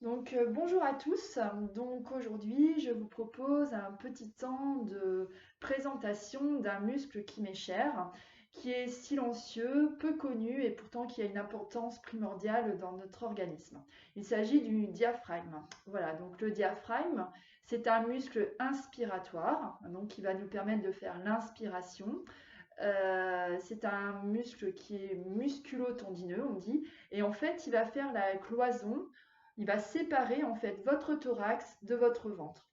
Bonjour à tous. Donc aujourd'hui, je vous propose un petit temps de présentation d'un muscle qui m'est cher, qui est silencieux, peu connu et pourtant qui a une importance primordiale dans notre organisme. Il s'agit du diaphragme. Voilà, donc le diaphragme, c'est un muscle inspiratoire, donc qui va nous permettre de faire l'inspiration. C'est un muscle qui est musculo-tendineux, on dit, et en fait, il va faire la cloison, il va séparer en fait votre thorax de votre ventre.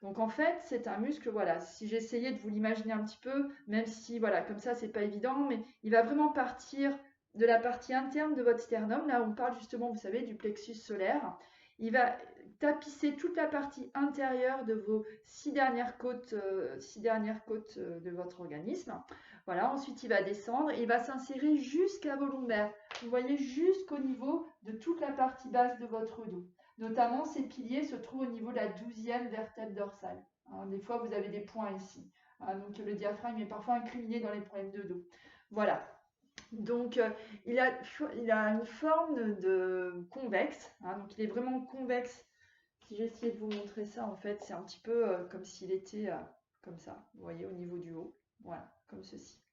Donc en fait, c'est un muscle, voilà, si j'essayais de vous l'imaginer un petit peu, même si voilà, comme ça, c'est pas évident, mais il va vraiment partir de la partie interne de votre sternum, là où on parle justement, vous savez, du plexus solaire. Il va tapisser toute la partie intérieure de vos six dernières côtes de votre organisme. Voilà, ensuite il va descendre et il va s'insérer jusqu'à vos lombaires. Vous voyez, jusqu'au niveau de toute la partie basse de votre dos. Notamment, ces piliers se trouvent au niveau de la 12e vertèbre dorsale. Hein, des fois, vous avez des points ici. Hein, donc, le diaphragme est parfois incriminé dans les problèmes de dos. Voilà. Donc, il a une forme de convexe. Hein, donc, il est vraiment convexe. Si j'essayais de vous montrer ça, en fait, c'est un petit peu comme s'il était comme ça. Vous voyez, au niveau du haut. Voilà, comme ceci.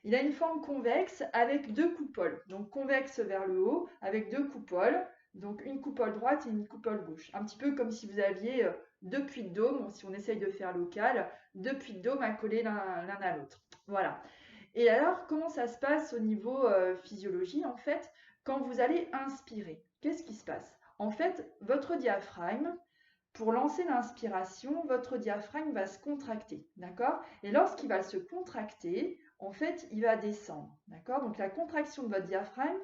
Il a une forme convexe avec deux coupoles. Donc convexe vers le haut avec deux coupoles. Donc une coupole droite et une coupole gauche. Un petit peu comme si vous aviez deux puits de dôme, si on essaye de faire local, deux puits de dôme accolés l'un à l'autre. Voilà. Et alors, comment ça se passe au niveau physiologie en fait, quand vous allez inspirer? Qu'est-ce qui se passe? En fait, votre diaphragme, pour lancer l'inspiration, votre diaphragme va se contracter, d'accord? Et lorsqu'il va se contracter, en fait, il va descendre, d'accord? Donc la contraction de votre diaphragme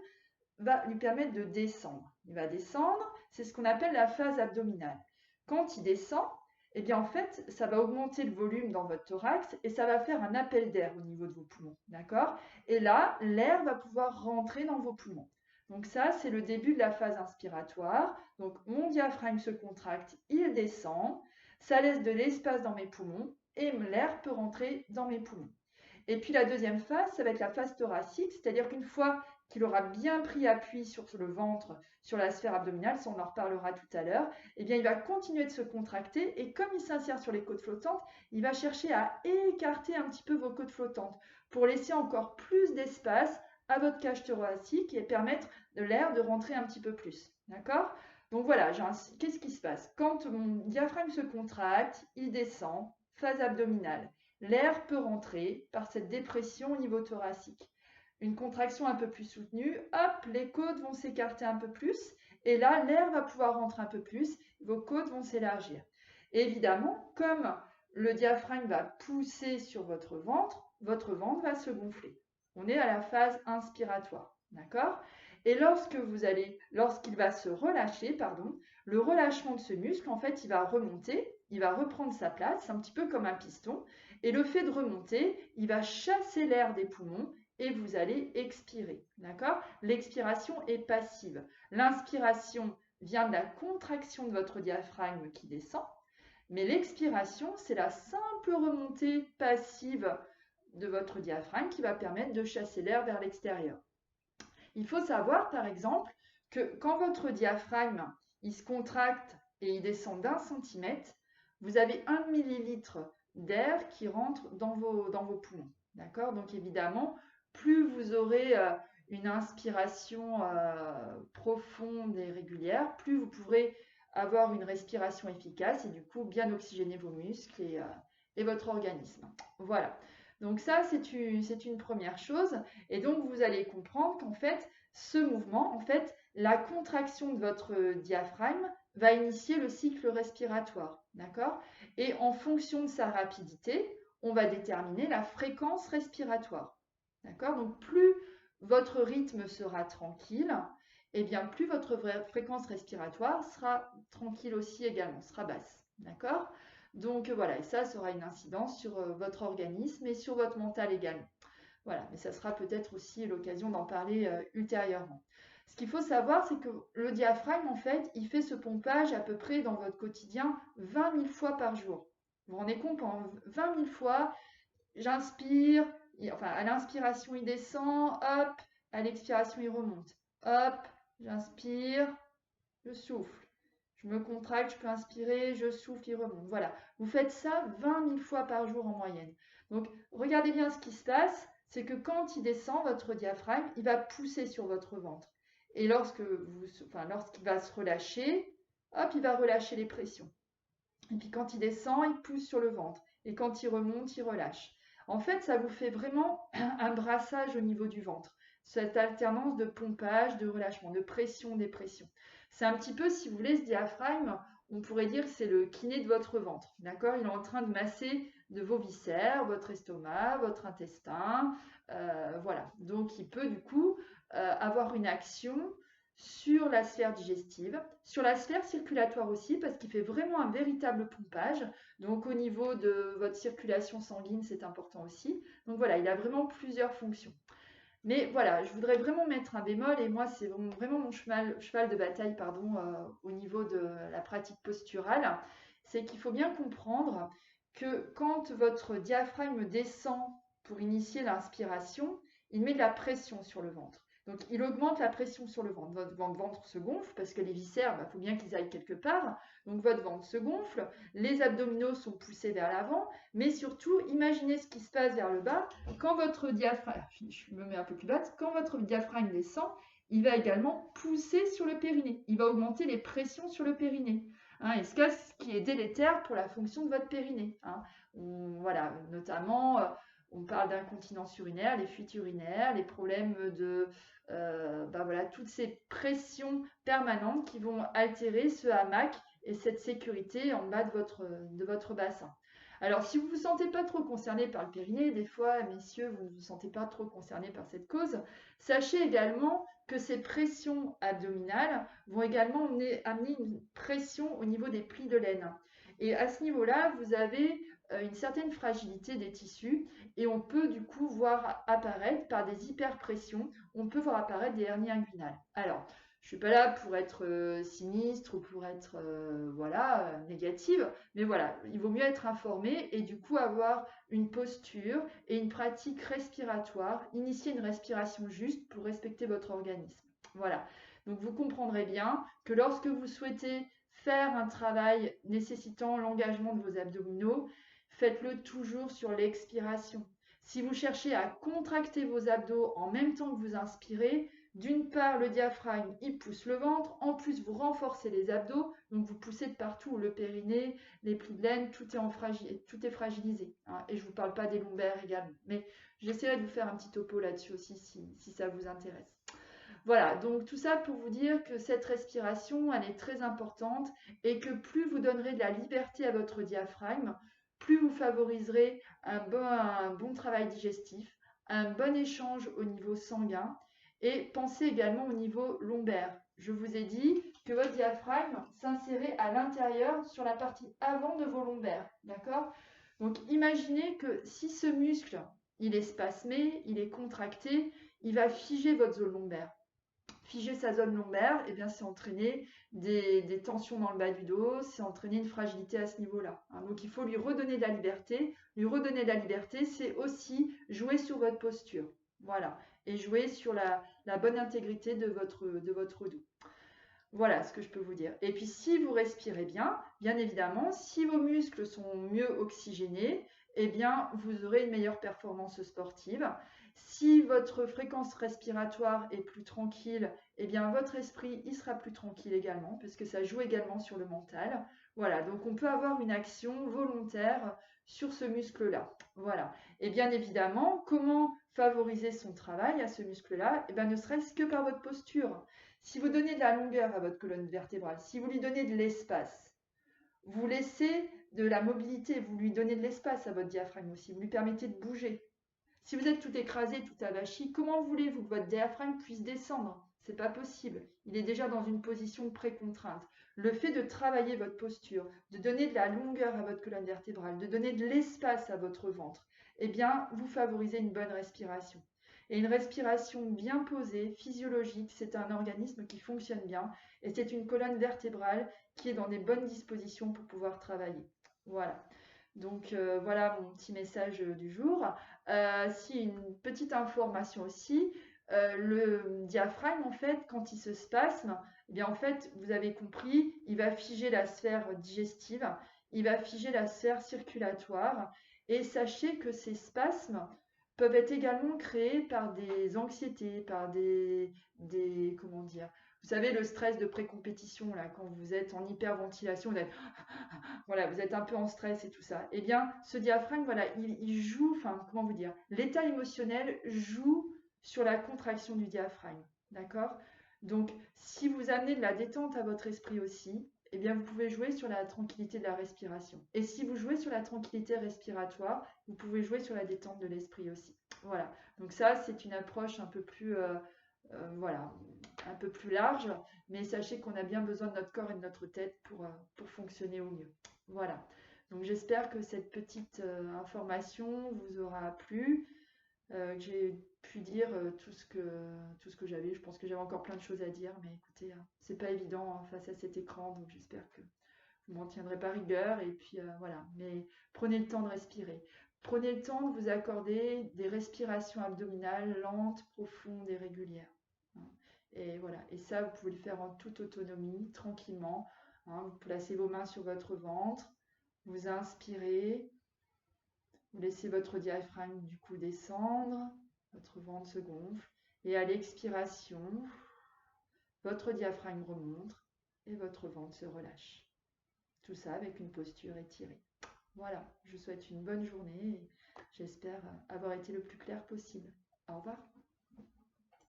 va lui permettre de descendre. Il va descendre, c'est ce qu'on appelle la phase abdominale. Quand il descend, eh bien en fait, ça va augmenter le volume dans votre thorax et ça va faire un appel d'air au niveau de vos poumons, d'accord? Et là, l'air va pouvoir rentrer dans vos poumons. Donc ça, c'est le début de la phase inspiratoire. Donc mon diaphragme se contracte, il descend, ça laisse de l'espace dans mes poumons et l'air peut rentrer dans mes poumons. Et puis la deuxième phase, ça va être la phase thoracique, c'est-à-dire qu'une fois qu'il aura bien pris appui sur le ventre, sur la sphère abdominale, ça on en reparlera tout à l'heure, eh bien il va continuer de se contracter et comme il s'insère sur les côtes flottantes, il va chercher à écarter un petit peu vos côtes flottantes pour laisser encore plus d'espace à votre cage thoracique et permettre de l'air de rentrer un petit peu plus. D'accord? Donc voilà, qu'est-ce qui se passe? Quand mon diaphragme se contracte, il descend, phase abdominale. L'air peut rentrer par cette dépression au niveau thoracique. Une contraction un peu plus soutenue, hop, les côtes vont s'écarter un peu plus, et là, l'air va pouvoir rentrer un peu plus, vos côtes vont s'élargir. Et évidemment, comme le diaphragme va pousser sur votre ventre va se gonfler. On est à la phase inspiratoire, d'accord? Et lorsqu'il va se relâcher, pardon, le relâchement de ce muscle, en fait, il va remonter, il va reprendre sa place, un petit peu comme un piston, et le fait de remonter, il va chasser l'air des poumons et vous allez expirer. D'accord? L'expiration est passive. L'inspiration vient de la contraction de votre diaphragme qui descend, mais l'expiration, c'est la simple remontée passive de votre diaphragme qui va permettre de chasser l'air vers l'extérieur. Il faut savoir, par exemple, que quand votre diaphragme il se contracte et il descend d'1 centimètre, vous avez 1 millilitre d'air qui rentre dans vos poumons. D'accord? Donc évidemment, plus vous aurez une inspiration profonde et régulière, plus vous pourrez avoir une respiration efficace et du coup bien oxygéner vos muscles et votre organisme. Voilà. Donc ça, c'est une première chose. Et donc, vous allez comprendre qu'en fait, ce mouvement, en fait, la contraction de votre diaphragme va initier le cycle respiratoire. D'accord? Et en fonction de sa rapidité, on va déterminer la fréquence respiratoire. D'accord? Donc, plus votre rythme sera tranquille, et bien plus votre fréquence respiratoire sera tranquille aussi également, sera basse. D'accord? Donc voilà, et ça aura une incidence sur votre organisme et sur votre mental également. Voilà, mais ça sera peut-être aussi l'occasion d'en parler ultérieurement. Ce qu'il faut savoir, c'est que le diaphragme, en fait, il fait ce pompage à peu près dans votre quotidien 20 000 fois par jour. Vous vous rendez compte, en 20 000 fois, j'inspire, enfin à l'inspiration il descend, hop, à l'expiration il remonte. Hop, j'inspire, je souffle. Je me contracte, je peux inspirer, je souffle, il remonte. Voilà. Vous faites ça 20 000 fois par jour en moyenne. Donc, regardez bien ce qui se passe, c'est que quand il descend, votre diaphragme, il va pousser sur votre ventre. Et lorsqu'il va se relâcher, hop, il va relâcher les pressions. Et puis quand il descend, il pousse sur le ventre. Et quand il remonte, il relâche. En fait, ça vous fait vraiment un brassage au niveau du ventre. Cette alternance de pompage, de relâchement, de pression, dépression. C'est un petit peu, si vous voulez, ce diaphragme, on pourrait dire que c'est le kiné de votre ventre. D'accord? Il est en train de masser de vos viscères, votre estomac, votre intestin. Voilà. Donc, il peut du coup avoir une action sur la sphère digestive, sur la sphère circulatoire aussi, parce qu'il fait vraiment un véritable pompage. Donc au niveau de votre circulation sanguine, c'est important aussi. Donc voilà, il a vraiment plusieurs fonctions. Mais voilà, je voudrais vraiment mettre un bémol, et moi c'est vraiment mon cheval de bataille au niveau de la pratique posturale, c'est qu'il faut bien comprendre que quand votre diaphragme descend pour initier l'inspiration, il met de la pression sur le ventre. Donc il augmente la pression sur le ventre. Votre ventre se gonfle parce que les viscères, il faut bien qu'ils aillent quelque part. Donc votre ventre se gonfle, les abdominaux sont poussés vers l'avant, mais surtout, imaginez ce qui se passe vers le bas. Quand votre diaphragme, je me mets un peu plus basse, quand votre diaphragme descend, il va également pousser sur le périnée. Il va augmenter les pressions sur le périnée. Et ce qui est délétère pour la fonction de votre périnée. Voilà, notamment, on parle d'incontinence urinaire, les fuites urinaires, les problèmes de voilà, toutes ces pressions permanentes qui vont altérer ce hamac et cette sécurité en bas de votre bassin. Alors, si vous ne vous sentez pas trop concerné par le périnée, des fois, messieurs, vous ne vous sentez pas trop concerné par cette cause, sachez également que ces pressions abdominales vont également amener une pression au niveau des plis de laine. Et à ce niveau-là, vous avez une certaine fragilité des tissus et on peut du coup voir apparaître par des hyperpressions, on peut voir apparaître des hernies inguinales. Alors, je suis pas là pour être sinistre ou pour être négative, mais voilà, il vaut mieux être informé et du coup avoir une posture et une pratique respiratoire, initier une respiration juste pour respecter votre organisme. Voilà. Donc vous comprendrez bien que lorsque vous souhaitez faire un travail nécessitant l'engagement de vos abdominaux, faites-le toujours sur l'expiration. Si vous cherchez à contracter vos abdos en même temps que vous inspirez, d'une part, le diaphragme, il pousse le ventre. En plus, vous renforcez les abdos. Donc, vous poussez de partout. Le périnée, les plis de laine, tout est fragilisé. Et je ne vous parle pas des lombaires également. Mais j'essaierai de vous faire un petit topo là-dessus aussi si ça vous intéresse. Voilà, donc tout ça pour vous dire que cette respiration, elle est très importante et que plus vous donnerez de la liberté à votre diaphragme, plus vous favoriserez un bon travail digestif, un bon échange au niveau sanguin et pensez également au niveau lombaire. Je vous ai dit que votre diaphragme s'insérait à l'intérieur sur la partie avant de vos lombaires, d'accord? Donc imaginez que si ce muscle, il est spasmé, il est contracté, il va figer votre zone lombaire. Figer sa zone lombaire, eh bien, c'est entraîner des tensions dans le bas du dos, c'est entraîner une fragilité à ce niveau-là. Donc, il faut lui redonner de la liberté. Lui redonner de la liberté, c'est aussi jouer sur votre posture. Voilà. Et jouer sur la bonne intégrité de votre dos. Voilà ce que je peux vous dire. Et puis, si vous respirez bien, bien évidemment, si vos muscles sont mieux oxygénés, eh bien, vous aurez une meilleure performance sportive. Si votre fréquence respiratoire est plus tranquille, eh bien, votre esprit, il sera plus tranquille également, puisque ça joue également sur le mental. Voilà, donc on peut avoir une action volontaire sur ce muscle-là. Voilà. Et bien évidemment, comment favoriser son travail à ce muscle-là? Eh bien, ne serait-ce que par votre posture. Si vous donnez de la longueur à votre colonne vertébrale, si vous lui donnez de l'espace, vous laissez de la mobilité, vous lui donnez de l'espace à votre diaphragme aussi, vous lui permettez de bouger. Si vous êtes tout écrasé, tout avachi, comment voulez-vous que votre diaphragme puisse descendre? C'est pas possible. Il est déjà dans une position de précontrainte. Le fait de travailler votre posture, de donner de la longueur à votre colonne vertébrale, de donner de l'espace à votre ventre, eh bien, vous favorisez une bonne respiration. Et une respiration bien posée, physiologique, c'est un organisme qui fonctionne bien et c'est une colonne vertébrale qui est dans des bonnes dispositions pour pouvoir travailler. Voilà. Donc voilà mon petit message du jour. Si une petite information aussi, le diaphragme en fait quand il se spasme, Eh bien, en fait, vous avez compris, il va figer la sphère digestive, il va figer la sphère circulatoire. Et sachez que ces spasmes peuvent être également créés par des anxiétés, par comment dire, vous savez, le stress de pré-compétition, là, quand vous êtes en hyperventilation, voilà, vous êtes un peu en stress et tout ça. Eh bien, ce diaphragme, voilà, il joue, enfin, comment vous dire, l'état émotionnel joue sur la contraction du diaphragme, d'accord? Donc, si vous amenez de la détente à votre esprit aussi, eh bien, vous pouvez jouer sur la tranquillité de la respiration. Et si vous jouez sur la tranquillité respiratoire, vous pouvez jouer sur la détente de l'esprit aussi. Voilà. Donc ça, c'est une approche un peu plus, voilà, un peu plus large, mais sachez qu'on a bien besoin de notre corps et de notre tête pour fonctionner au mieux. Voilà. Donc j'espère que cette petite information vous aura plu, que j'ai pu dire tout ce que j'avais. Je pense que j'avais encore plein de choses à dire, mais écoutez, c'est pas évident face à cet écran, donc j'espère que vous m'en tiendrez pas rigueur. Et puis voilà. Mais prenez le temps de respirer. Prenez le temps de vous accorder des respirations abdominales lentes, profondes et régulières. Hein. Et voilà. Et ça, vous pouvez le faire en toute autonomie, tranquillement. Hein. Vous placez vos mains sur votre ventre, vous inspirez, vous laissez votre diaphragme du coup descendre, votre ventre se gonfle, et à l'expiration, votre diaphragme remonte et votre ventre se relâche. Tout ça avec une posture étirée. Voilà, je vous souhaite une bonne journée et j'espère avoir été le plus clair possible. Au revoir.